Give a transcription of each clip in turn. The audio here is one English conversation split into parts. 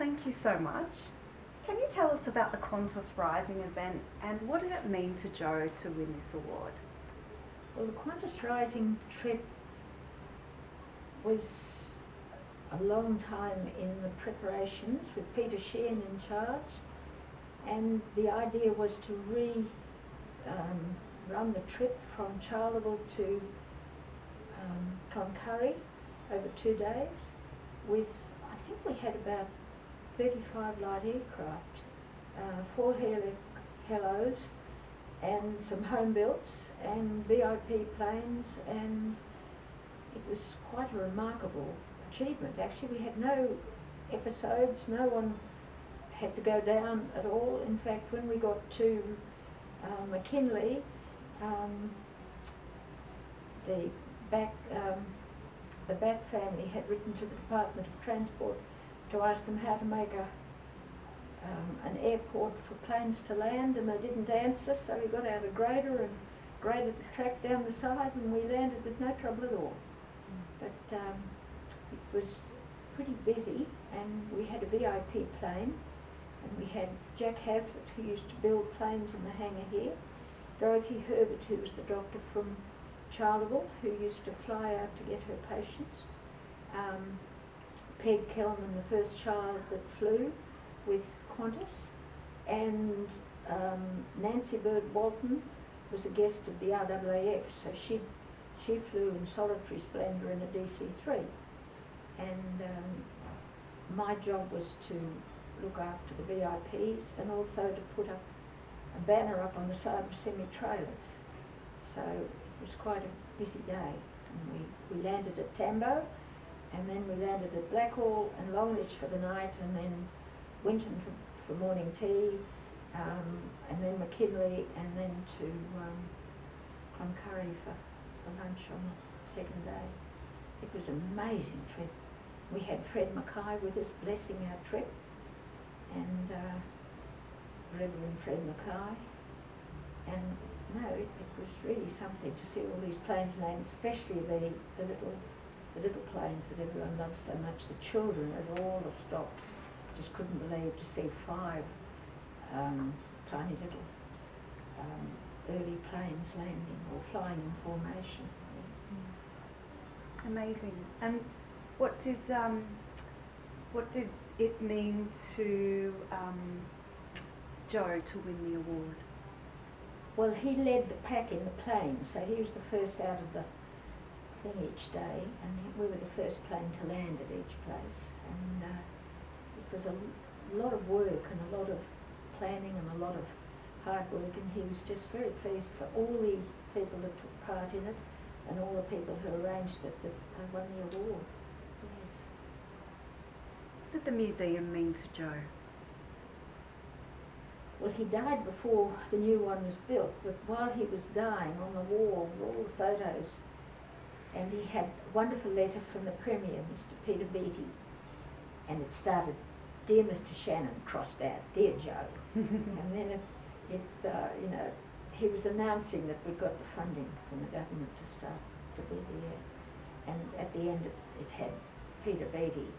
thank you so much. Can you tell us about the Qantas Rising event and what did it mean to Jo to win this award? Well, the Qantas Rising trip was a long time in the preparations with Peter Shannon in charge, and the idea was to run the trip from Charleville to Cloncurry over 2 days with, I think we had about 35 light aircraft, 4 Hellos and some home builts and VIP planes, and it was quite a remarkable achievement. Actually, we had no episodes, no one had to go down at all. In fact, when we got to McKinley, the Bat family had written to the Department of Transport to ask them how to make an airport for planes to land, and they didn't answer, so we got out a grader and graded the track down the side, and we landed with no trouble at all. But it was pretty busy, and we had a VIP plane, and we had Jack Haslett, who used to build planes in the hangar here, Dorothy Herbert, who was the doctor from Charleville, who used to fly out to get her patients, Peg Kelman, the first child that flew with Qantas, and Nancy Bird Walton was a guest of the RAAF, so she flew in solitary splendour in a DC-3, and my job was to look after the VIPs and also to put up a banner up on the side of semi-trailers. So it was quite a busy day, and we landed at Tambo, and then we landed at Blackhall and Longreach for the night, and then Winton for morning tea, and then McKinley, and then to Cloncurry for lunch on the second day. It was an amazing trip. We had Fred Mackay with us blessing our trip, and Reverend Fred Mackay, and no, it was really something to see all these planes land, especially the little planes that everyone loves so much. The children at all the stops just couldn't believe to see 5 tiny little early planes landing or flying in formation. Amazing. And what did it mean to Jo to win the award? Well, he led the pack in the plane, so he was the first out of the thing each day, and we were the first plane to land at each place. And it was a lot of work and a lot of planning and a lot of hard work, and he was just very pleased for all the people that took part in it and all the people who arranged it that won the award. Yes. What did the museum mean to Jo? Well, he died before the new one was built, but while he was dying, on the wall were all the photos, and he had a wonderful letter from the Premier, Mr. Peter Beattie, and it started, "Dear Mr. Shannon," crossed out, "Dear Jo," and then he was announcing that we'd got the funding from the government to start to build the and at the end it had Peter Beattie,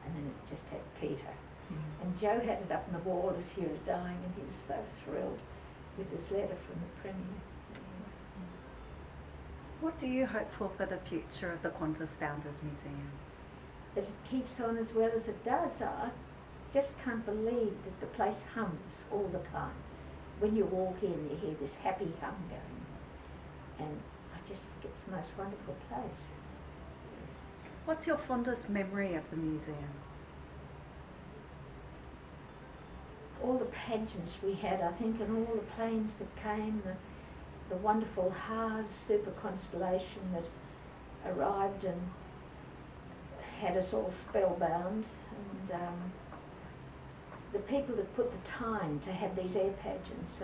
and then it just had Peter. And Jo had it up on the wall as he was dying, and he was so thrilled with this letter from the Premier. What do you hope for the future of the Qantas Founders Museum? That it keeps on as well as it does. I just can't believe that the place hums all the time. When you walk in, you hear this happy hum going, and I just think it's the most wonderful place. Yes. What's your fondest memory of the museum? All the pageants we had, I think, and all the planes that came, the wonderful Haas super constellation that arrived and had us all spellbound, and the people that put the time to have these air pageants.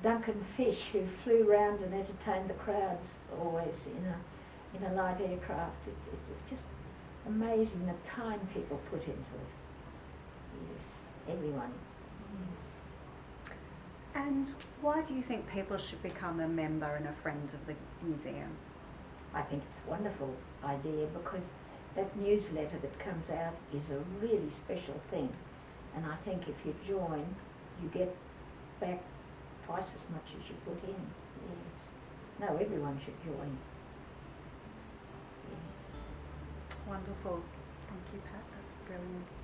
Duncan Fish, who flew round and entertained the crowds always in a light aircraft. It was just amazing the time people put into it. Yes. Everyone. Yes. And why do you think people should become a member and a friend of the museum? I think it's a wonderful idea because that newsletter that comes out is a really special thing. And I think if you join, you get back twice as much as you put in. Yes. No, everyone should join. Yes. Wonderful. Thank you, Pat. That's brilliant.